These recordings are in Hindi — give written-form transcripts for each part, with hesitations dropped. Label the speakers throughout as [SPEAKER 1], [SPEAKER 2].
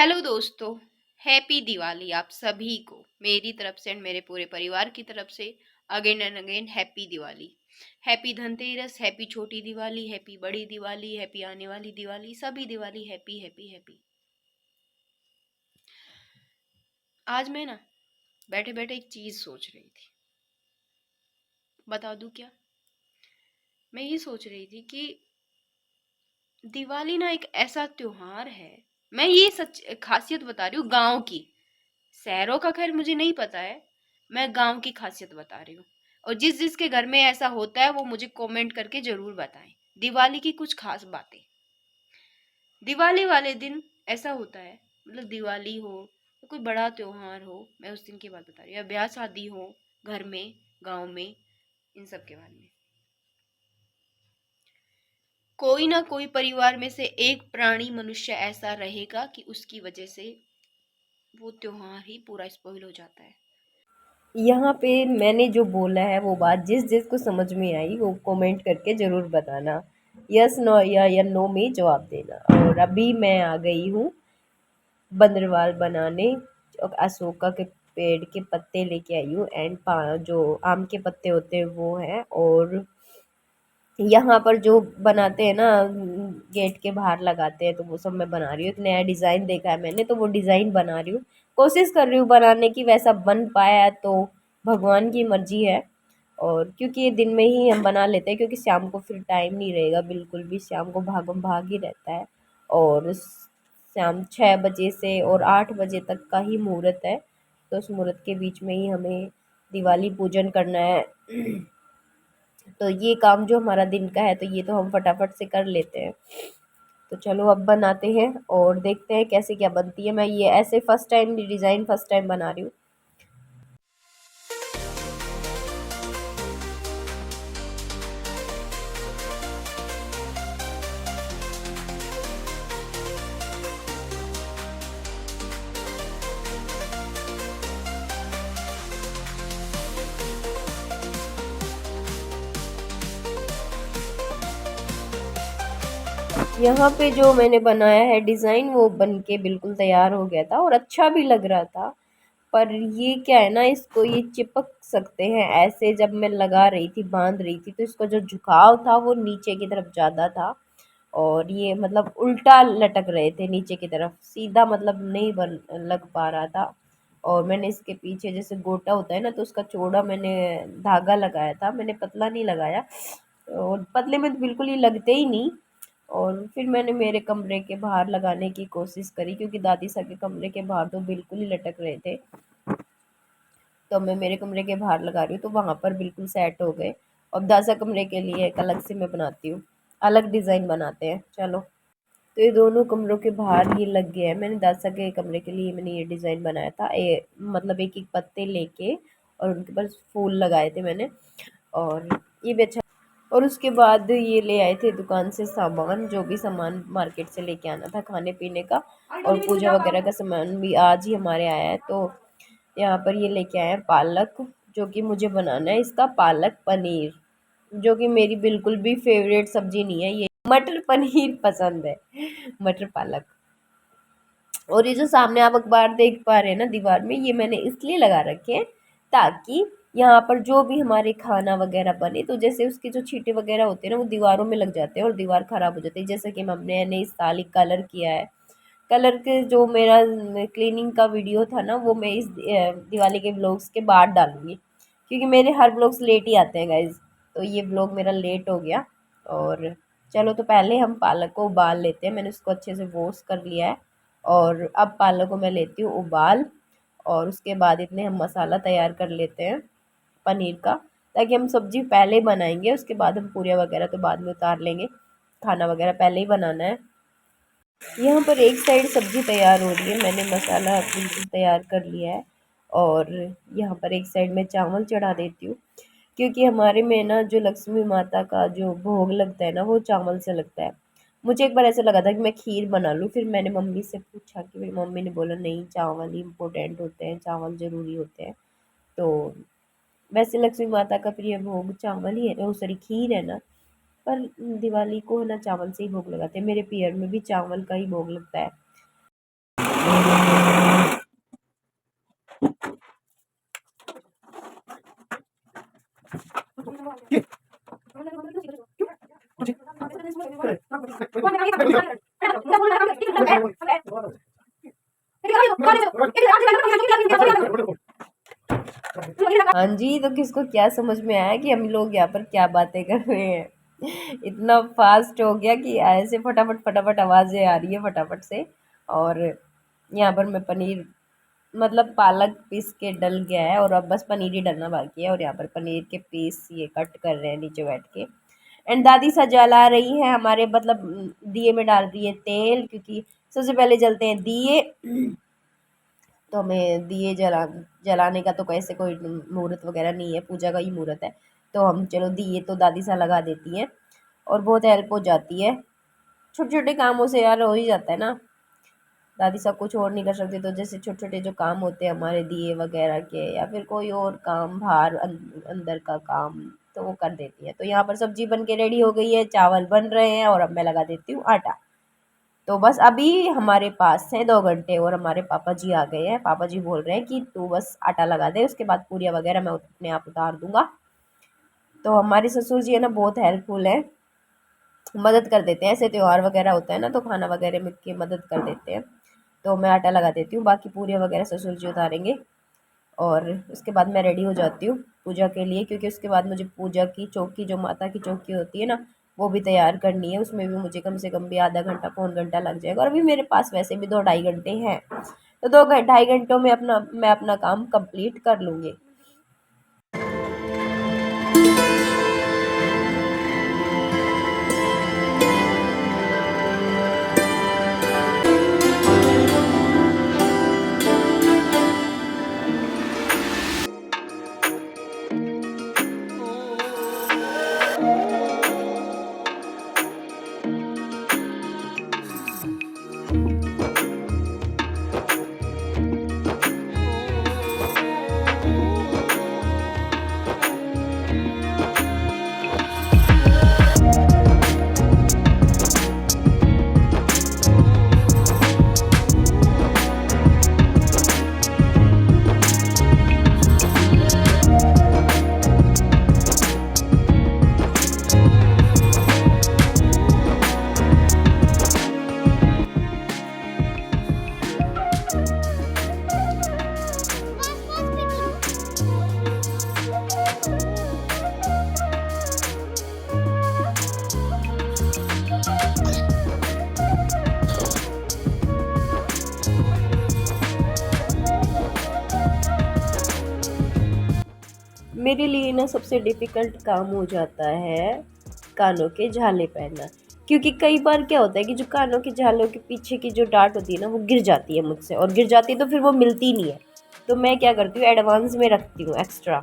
[SPEAKER 1] हेलो दोस्तों। हैप्पी दिवाली आप सभी को मेरी तरफ से एंड मेरे पूरे परिवार की तरफ से। Again and again happy Diwali. Happy Dhanteras, happy छोटी दिवाली, हैप्पी बड़ी दिवाली, हैप्पी आने वाली दिवाली, सभी दिवाली हैप्पी हैप्पी हैप्पी। आज मैं ना बैठे बैठे एक चीज सोच रही थी, बता दूं क्या? मैं ये सोच रही थी कि दिवाली ना एक ऐसा त्योहार है। मैं ये सच खासियत बता रही हूँ गांव की। शहरों का खैर मुझे नहीं पता है, मैं गांव की खासियत बता रही हूँ। और जिस जिसके घर में ऐसा होता है वो मुझे कमेंट करके जरूर बताएं दिवाली की कुछ खास बातें। दिवाली वाले दिन ऐसा होता है, मतलब दिवाली हो या कोई बड़ा त्योहार हो, मैं उस दिन की बात बता रही हूँ, या ब्याह शादी हो घर में, गांव में, इन सब के बारे में। कोई ना कोई परिवार में से एक प्राणी मनुष्य ऐसा रहेगा कि उसकी वजह से वो त्योहार ही पूरा स्पॉइल हो जाता है।
[SPEAKER 2] यहाँ पे मैंने जो बोला है वो बात जिस जिस को समझ में आई वो कमेंट करके ज़रूर बताना। यस नो या नो में जवाब देना। और अभी मैं आ गई हूँ बंदरवाल बनाने। और अशोका के पेड़ के पत्ते लेके आई हूँ एंड जो आम के पत्ते होते हैं वो हैं। और यहाँ पर जो बनाते हैं ना, गेट के बाहर लगाते हैं, तो वो सब मैं बना रही हूँ। एक नया डिज़ाइन देखा है मैंने तो वो डिज़ाइन बना रही हूँ। कोशिश कर रही हूँ बनाने की, वैसा बन पाया तो भगवान की मर्जी है। और क्योंकि ये दिन में ही हम बना लेते हैं, क्योंकि शाम को फिर टाइम नहीं रहेगा बिल्कुल भी, शाम को भागम भाग ही रहता है। और शाम 6 बजे से और 8 बजे तक का ही मुहूर्त है, तो उस मुहूर्त के बीच में ही हमें दिवाली पूजन करना है। तो ये काम जो हमारा दिन का है तो ये तो हम फटाफट से कर लेते हैं। तो चलो अब बनाते हैं और देखते हैं कैसे क्या बनती है। मैं ये ऐसे first time design first time बना रही हूँ। यहाँ पे जो मैंने बनाया है डिज़ाइन वो बन के बिल्कुल तैयार हो गया था और अच्छा भी लग रहा था। पर ये क्या है ना, इसको ये चिपक सकते हैं ऐसे। जब मैं लगा रही थी, बांध रही थी, तो इसका जो झुकाव था वो नीचे की तरफ ज़्यादा था। और ये मतलब उल्टा लटक रहे थे नीचे की तरफ, सीधा मतलब नहीं बन लग पा रहा था। और मैंने इसके पीछे जैसे गोटा होता है ना, तो उसका चौड़ा मैंने धागा लगाया था, मैंने पतला नहीं लगाया। और पतले में तो बिल्कुल ही लगते ही नहीं। और फिर मैंने मेरे कमरे के बाहर लगाने की कोशिश करी, क्योंकि दादी साहब के कमरे के बाहर तो बिल्कुल ही लटक रहे थे। तो मैं मेरे कमरे के बाहर लगा रही हूँ तो वहाँ पर बिल्कुल सेट हो गए। अब दादा कमरे के लिए एक अलग से मैं बनाती हूँ, अलग डिज़ाइन बनाते हैं चलो। तो ये दोनों कमरों के बाहर ये लग गया है। मैंने दादा के कमरे के लिए मैंने ये डिज़ाइन बनाया था, मतलब एक एक पत्ते लेके और उनके पास फूल लगाए थे मैंने। और ये भी अच्छा। और उसके बाद ये ले आए थे दुकान से सामान, जो भी सामान मार्केट से लेके आना था खाने पीने का। और पूजा वगैरह का सामान भी आज ही हमारे आया है। तो यहाँ पर ये लेके आए हैं पालक, जो कि मुझे बनाना है इसका पालक पनीर, जो कि मेरी बिल्कुल भी फेवरेट सब्जी नहीं है। ये मटर पनीर पसंद है, मटर पालक। और ये जो सामने आप अखबार देख पा रहे हैं ना दीवार में, ये मैंने इसलिए लगा रखे हैं ताकि यहाँ पर जो भी हमारे खाना वगैरह बने, तो जैसे उसके जो छींटे वगैरह होते हैं ना, वो दीवारों में लग जाते हैं और दीवार खराब हो जाती है। जैसे कि हमने इस साल ही कलर किया है। कलर के जो मेरा क्लीनिंग का वीडियो था ना, वो मैं इस दिवाली के व्लॉग्स के बाद डालूंगी, क्योंकि मेरे हर व्लॉग्स लेट ही आते हैं गाइज। तो ये व्लॉग मेरा लेट हो गया। और चलो, तो पहले हम पालक को उबाल लेते हैं। मैंने उसको अच्छे से वॉश कर लिया है। और अब पालक को मैं लेती हूँ उबाल। और उसके बाद इतने हम मसाला तैयार कर लेते हैं पनीर का, ताकि हम सब्जी पहले ही बनाएंगे, उसके बाद हम पूरियाँ वगैरह तो बाद में उतार लेंगे। खाना वगैरह पहले ही बनाना है। यहाँ पर एक साइड सब्जी तैयार हो रही है, मैंने मसाला बिल्कुल तैयार कर लिया है। और यहाँ पर एक साइड में चावल चढ़ा देती हूँ, क्योंकि हमारे में ना जो लक्ष्मी माता का जो भोग लगता है ना, वो चावल से लगता है। मुझे एक बार ऐसा लगा था कि मैं खीर बना लूँ, फिर मैंने मम्मी से पूछा कि मेरी मम्मी ने बोला नहीं, चावल ही इम्पोर्टेंट होते हैं, चावल ज़रूरी होते हैं। तो वैसे लक्ष्मी माता का प्रिय भोग चावल ही है, वो सॉरी खीर है ना। पर दिवाली को है ना चावल से ही भोग लगाते हैं, मेरे पियर में भी चावल का ही भोग लगता है। हाँ जी, तो किसको क्या समझ में आया कि हम लोग यहाँ पर क्या बातें कर रहे हैं। इतना फास्ट हो गया कि ऐसे फटाफट फटाफट आवाज़ें आ रही है फटाफट से। और यहाँ पर मैं पनीर मतलब पालक पीस के डल गया है और अब बस पनीर ही डलना बाकी है। और यहाँ पर पनीर के पीस ये कट कर रहे हैं नीचे बैठ के। एंड दादी सा जला रही है हमारे मतलब दिए में डाल रही है तेल, क्योंकि सबसे पहले जलते हैं दिए। तो हमें दिए जलाने का तो कैसे कोई मुहूर्त वगैरह नहीं है, पूजा का ही मुहूर्त है। तो हम चलो दिए तो दादी सा लगा देती हैं और बहुत हेल्प हो जाती है। छोटे छोटे कामों से यार हो ही जाता है ना। दादी साहब कुछ और नहीं कर सकती, तो जैसे छोटे छोटे जो काम होते हैं हमारे दिए वगैरह के या फिर कोई और काम बाहर अंदर का काम, तो वो कर देती है। तो यहाँ पर सब्जी बन के रेडी हो गई है, चावल बन रहे हैं और अब मैं लगा देती हूँ आटा। तो बस अभी हमारे पास है 2 घंटे और हमारे पापा जी आ गए हैं। पापा जी बोल रहे हैं कि तू बस आटा लगा दे, उसके बाद पूरियाँ वगैरह मैं अपने आप उतार दूंगा। तो हमारे ससुर जी है ना बहुत हेल्पफुल है, मदद कर देते हैं। ऐसे त्योहार वगैरह होता है ना तो खाना वगैरह में की मदद कर देते हैं। तो मैं आटा लगा देती हूँ, बाकी पूरियाँ वगैरह ससुर जी उतारेंगे। और उसके बाद मैं रेडी हो जाती हूँ पूजा के लिए, क्योंकि उसके बाद मुझे पूजा की चौकी, जो माता की चौकी होती है ना, वो भी तैयार करनी है। उसमें भी मुझे कम से कम भी आधा घंटा पौन घंटा लग जाएगा। और अभी मेरे पास वैसे भी 2 ढाई घंटे हैं, तो 2 ढाई घंटों में मैं अपना काम कंप्लीट कर लूँगी। मेरे लिए ना सबसे डिफ़िकल्ट काम हो जाता है कानों के झाले पहनना। क्योंकि कई बार क्या होता है कि जो कानों के झालों के पीछे की जो डाट होती है ना वो गिर जाती है मुझसे, और गिर जाती है तो फिर वो मिलती नहीं है। तो मैं क्या करती हूँ, एडवांस में रखती हूँ एक्स्ट्रा।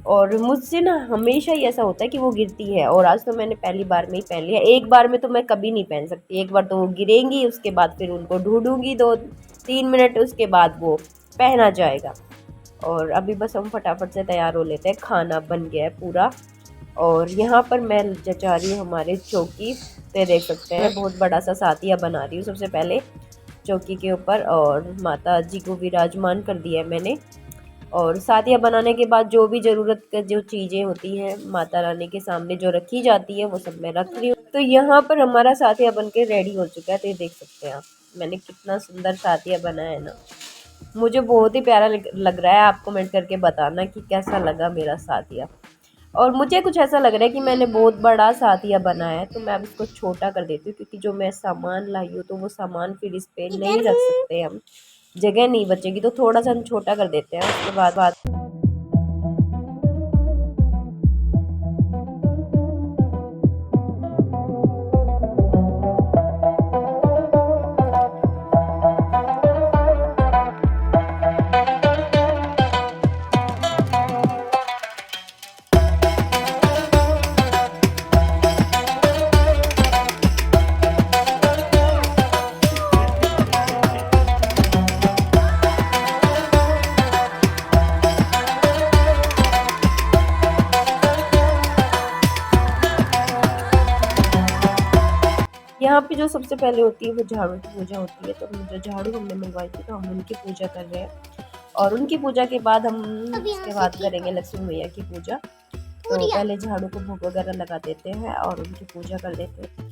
[SPEAKER 2] और मुझसे ना हमेशा ही ऐसा होता है कि वो गिरती है, और आज तो मैंने पहली बार में ही पहन लिया। एक बार में तो मैं कभी नहीं पहन सकती, एक बार तो वो गिरेंगी, उसके बाद फिर उनको ढूंढूंगी 2-3 मिनट, उसके बाद वो पहना जाएगा। और अभी बस हम फटाफट से तैयार हो लेते हैं, खाना बन गया है पूरा। और यहाँ पर मैं जचा रही हूँ हमारे चौकी पे, देख सकते हैं बहुत बड़ा सा सातिया बना रही हूँ सबसे पहले चौकी के ऊपर, और माता जी को विराजमान कर दिया है मैंने। और सातिया बनाने के बाद जो भी ज़रूरत का जो चीज़ें होती हैं माता रानी के सामने जो रखी जाती है वो सब मैं रख रही हूँ। तो यहाँ पर हमारा सातिया बन के रेडी हो चुका है, तो ये देख सकते हैं आप मैंने कितना सुंदर सातिया बनाया है ना। मुझे बहुत ही प्यारा लग रहा है। आप कमेंट करके बताना कि कैसा लगा मेरा साथिया। और मुझे कुछ ऐसा लग रहा है कि मैंने बहुत बड़ा साथिया बनाया है, तो मैं अब इसको छोटा कर देती हूँ, क्योंकि जो मैं सामान लाई हूँ तो वो सामान फिर इस पे नहीं रख सकते हम, जगह नहीं बचेगी। तो थोड़ा सा हम छोटा कर देते हैं, उसके बाद यहाँ पे जो सबसे पहले होती है वो झाड़ू की पूजा होती है। तो जो झाड़ू हमने मंगवाई थी तो हम उनकी पूजा कर रहे हैं, और उनकी पूजा के बाद हम उसके बाद करेंगे लक्ष्मी मैया की पूजा। तो पहले झाड़ू को भोग वगैरह लगा देते हैं और उनकी पूजा कर देते हैं।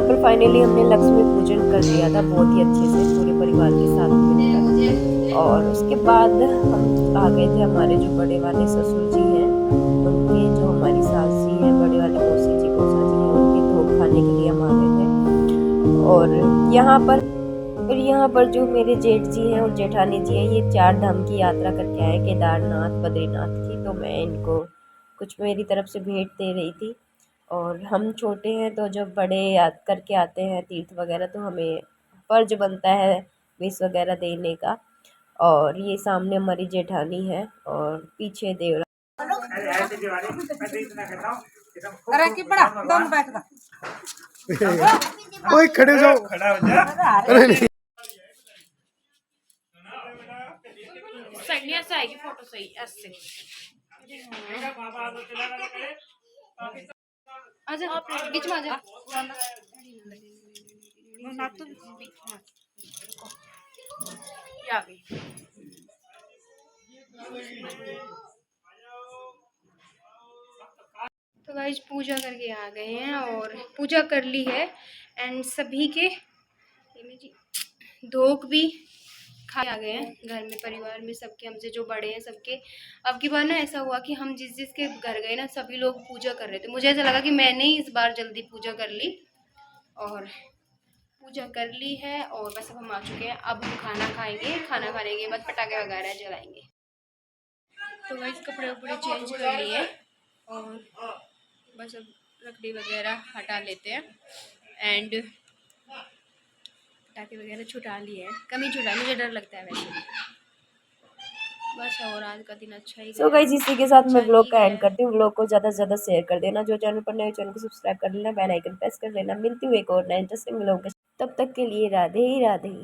[SPEAKER 2] पर फाइनली हमने लक्ष्मी पूजन कर लिया था बहुत ही अच्छे से पूरे परिवार के साथ मिलकर। और उसके बाद हम आ गए थे हमारे जो बड़े वाले ससुर जी हैं उनके, जो हमारी सास जी हैं, बड़े वाले मौसी जी मौसा जी हैं, उनके भोग खाने के लिए हम आ गए थे। और यहाँ पर जो मेरे जेठ जी हैं और जेठानी जी हैं, ये 4 धाम की यात्रा करके आए, केदारनाथ बद्रीनाथ की। तो मैं इनको कुछ मेरी तरफ से भेंट दे रही थी। और हम छोटे हैं तो जब बड़े याद करके आते हैं तीर्थ वगैरह तो हमें फर्ज बनता है विश वगैरह देने का। और ये सामने हमारी जेठानी है और पीछे देवरा।
[SPEAKER 3] ओए खड़े हो जाओ, खड़ा हो जा। अरे नहीं
[SPEAKER 1] सही ऐसे आएगी फोटो, सही ऐसे। आजा बीच में आजा। ये आ गई। तो गाइस पूजा करके आ गए हैं और पूजा कर ली है एंड सभी के धोख भी खा आ गए हैं घर में, परिवार में सबके, हमसे जो बड़े हैं सबके। अब की बार ना ऐसा हुआ कि हम जिस जिसके घर गए ना सभी लोग पूजा कर रहे थे। मुझे ऐसा लगा कि मैंने ही इस बार जल्दी पूजा कर ली और पूजा कर ली है। और बस अब हम आ चुके हैं, अब हम खाना खाएंगे, खाना खाने के बाद पटाखे वगैरह जलाएंगे। तो गाइस कपड़े वपड़े चेंज कर लिए और बस अब लकड़ी वगैरह हटा लेते हैं एंड पटाखे वगैरह छुटा लिए हैं, कम ही छुटा, मुझे डर लगता है वैसे। बस और आज का दिन अच्छा ही
[SPEAKER 2] सो
[SPEAKER 1] गया,
[SPEAKER 2] गाइस इसी के साथ मैं
[SPEAKER 1] अच्छा
[SPEAKER 2] व्लॉग
[SPEAKER 1] ही
[SPEAKER 2] का
[SPEAKER 1] गया
[SPEAKER 2] एंड करती हूँ। व्लॉग को ज़्यादा से ज़्यादा शेयर कर देना, जो चैनल पर नए चैनल को सब्सक्राइब कर लेना, बेल आइकन प्रेस कर लेना। मिलती हूँ एक और नए इंटरेस्टिंग व्लॉग के, तब तक के लिए राधे ही राधे।